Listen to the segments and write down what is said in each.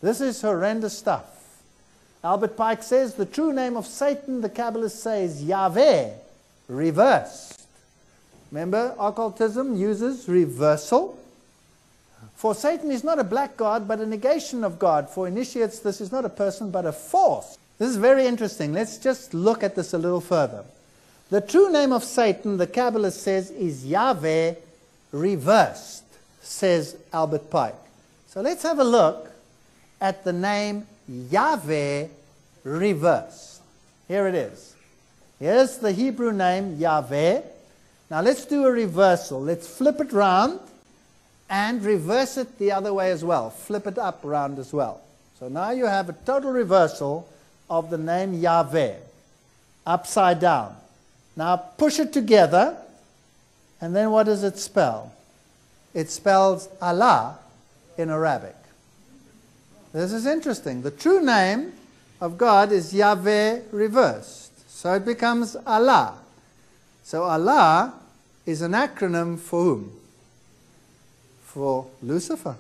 This is horrendous stuff. Albert Pike says the true name of Satan, the Kabbalists say, is Yahweh, reversed. Remember, occultism uses reversal. For Satan is not a black god, but a negation of God. For initiates, this is not a person, but a force. This is very interesting. Let's just look at this a little further. The true name of Satan, the Kabbalist says, is Yahweh, reversed, says Albert Pike. So let's have a look at the name Yahweh, reversed. Here it is. Here's the Hebrew name Yahweh. Now let's do a reversal. Let's flip it round and reverse it the other way as well. Flip it up round as well. So now you have a total reversal of the name Yahweh, upside down. Now push it together, and then what does it spell? It spells Allah in Arabic. This is interesting. The true name of God is Yahweh reversed. So it becomes Allah. So Allah is an acronym for whom? For Lucifer.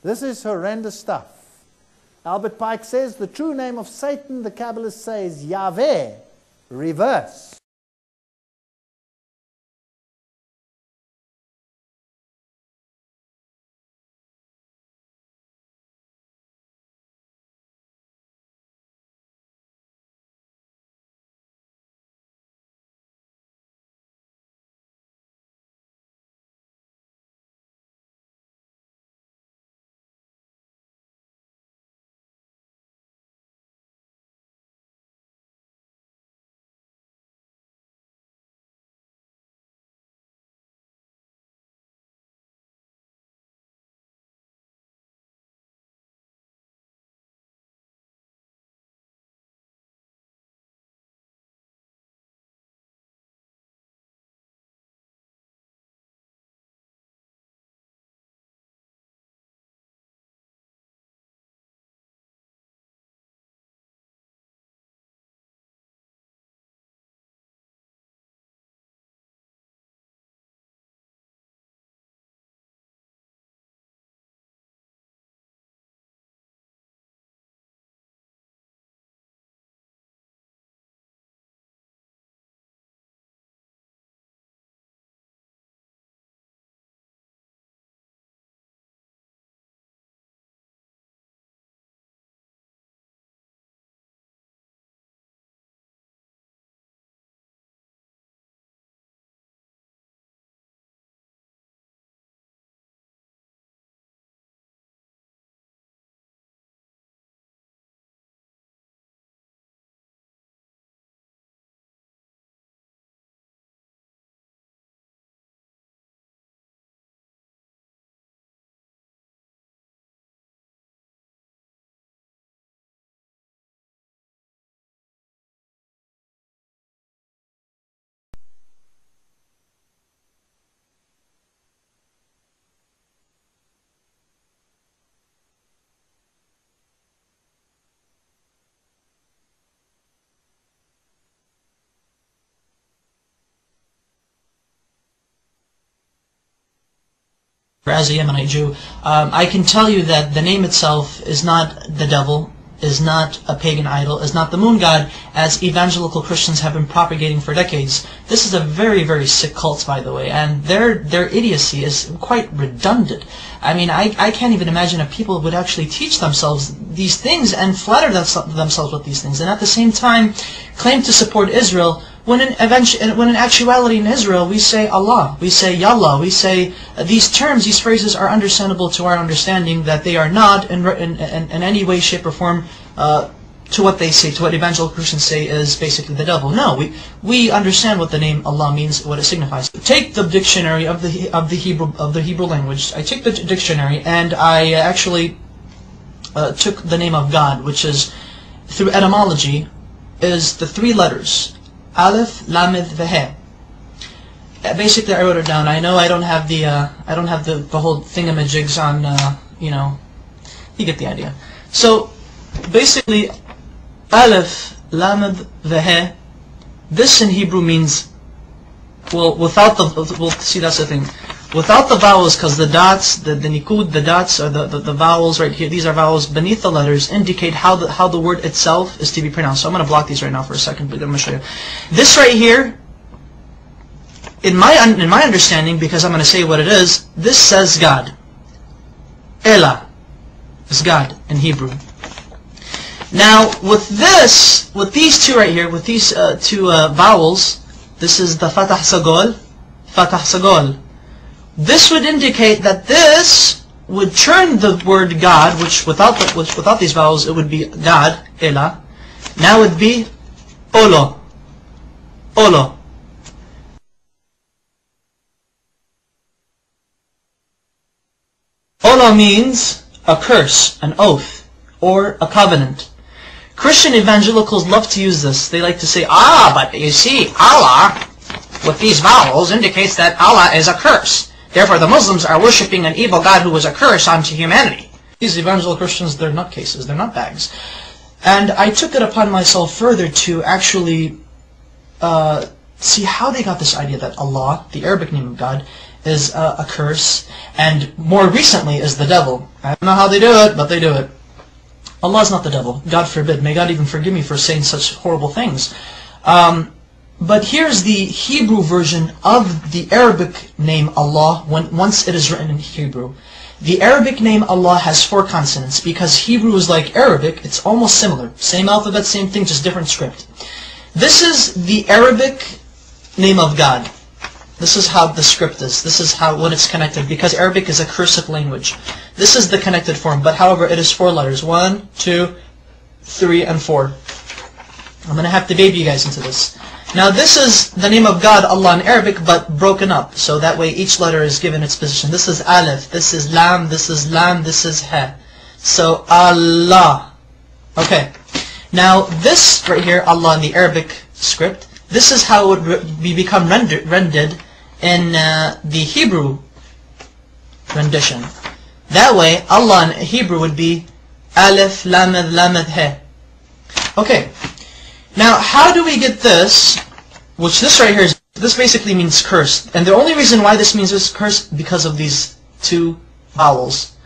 This is horrendous stuff. Albert Pike says the true name of Satan, the Kabbalists say, is Yahweh, reversed. as a Yemenite Jew, I can tell you that the name itself is not the devil, is not a pagan idol, is not the moon god, as evangelical Christians have been propagating for decades. This is a very, very sick cult, by the way, and their idiocy is quite redundant. I mean, I can't even imagine if people would actually teach themselves these things and flatter themselves with these things, and at the same time claim to support Israel, when in actuality in Israel we say Allah, we say Yallah, we say these terms, these phrases are understandable to our understanding, that they are not in any way, shape or form to what they say, to what evangelical Christians say is basically the devil. No, we understand what the name Allah means, what it signifies. Take the dictionary of the Hebrew language. I take the dictionary and I actually took the name of God, which is, through etymology, is the three letters Aleph, Lamed, Veith. Basically, I wrote it down. I know I don't have the whole thingamajigs on. You know, you get the idea. So basically, Aleph, Lamed, Veith. This in Hebrew means, well, without the, we'll see, that's the thing. Without the vowels, because the dots, the nikud, the dots, or the vowels right here, these are vowels beneath the letters, indicate how the word itself is to be pronounced. So I'm going to block these right now for a second, but I'm going to show you. This right here, in my understanding, because I'm going to say what it is, this says God. Elah is God in Hebrew. Now, with these two right here, with these two vowels, this is the Fatah Sagol, Fatah Sagol. This would indicate that this would turn the word God, which without these vowels it would be God, Elah. Now it would be Olo, Olo. Olo means a curse, an oath, or a covenant. Christian evangelicals love to use this. They like to say, but you see, Allah, with these vowels, indicates that Allah is a curse. Therefore, the Muslims are worshipping an evil God who was a curse onto humanity. These evangelical Christians, they're nutcases, they're nutbags. And I took it upon myself further to actually see how they got this idea that Allah, the Arabic name of God, is a curse, and more recently is the devil. I don't know how they do it, but they do it. Allah is not the devil. God forbid. May God even forgive me for saying such horrible things. But here's the Hebrew version of the Arabic name Allah once it is written in Hebrew. The Arabic name Allah has 4 consonants because Hebrew is like Arabic. It's almost similar. Same alphabet, same thing, just different script. This is the Arabic name of God. This is how the script is. This is when it's connected, because Arabic is a cursive language. This is the connected form, but however it is 4 letters. 1, 2, 3, and 4. I'm going to have to baby you guys into this. Now this is the name of God, Allah in Arabic, but broken up. So that way each letter is given its position. This is Aleph, this is Lam, this is Lam, this is He. So Allah. Okay. Now this right here, Allah in the Arabic script, this is how it would become rendered in the Hebrew rendition. That way, Allah in Hebrew would be Aleph, Lamed, Lamed, He. Okay. Now, how do we get this? Which this right here is, this basically means curse. And the only reason why this means this curse, because of these 2 vowels.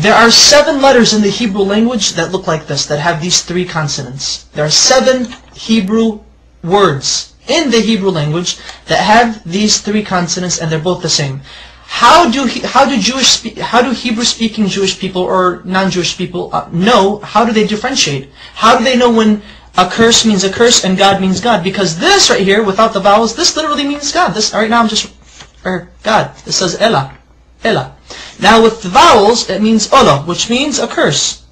There are 7 letters in the Hebrew language that look like this, that have these 3 consonants. There are 7 Hebrew words in the Hebrew language that have these 3 consonants, and they're both the same. How do Hebrew-speaking Jewish people or non-Jewish people know? How do they differentiate? How do they know when a curse means a curse and God means God? Because this right here, without the vowels, this literally means God. This right now I'm just God. This says Elah, Elah. Now with the vowels, it means Ola, which means a curse.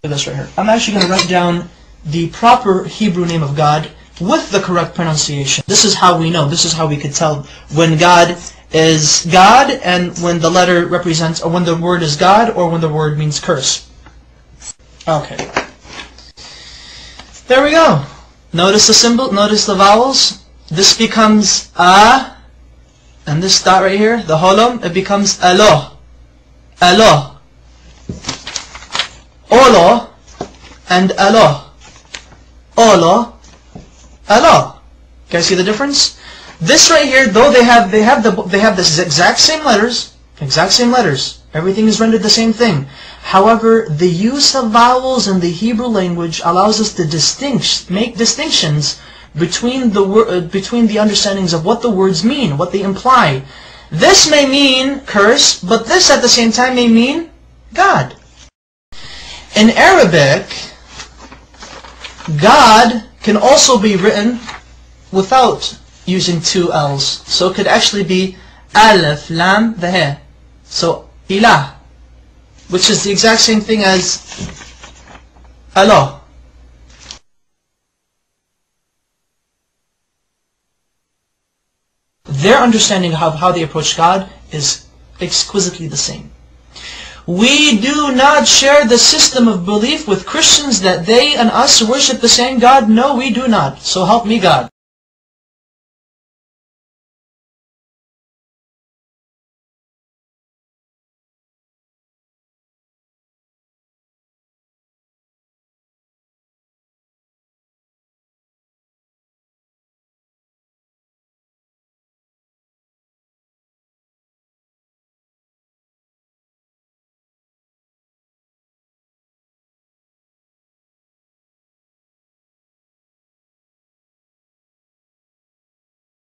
Look at this right here. I'm actually going to write down the proper Hebrew name of God with the correct pronunciation. This is how we know. This is how we could tell when God is God and when the letter represents, or when the word is God, or when the word means curse. Okay. There we go. Notice the symbol, notice the vowels. This becomes A, and this dot right here, the holom, it becomes Alo. Alo. Olo and Alo. Olo, Alo. Guys see the difference? This right here, though they have the exact same letters, Exact same letters. Everything is rendered the same thing. However, the use of vowels in the Hebrew language allows us to make distinctions between the understandings of what the words mean, what they imply. This may mean curse, but this at the same time may mean God. In Arabic, God can also be written without using two L's. So it could actually be Alif, Lam, the He. So, Ilah, which is the exact same thing as Allah. Their understanding of how they approach God is exquisitely the same. We do not share the system of belief with Christians that they and us worship the same God. No, we do not. So help me God.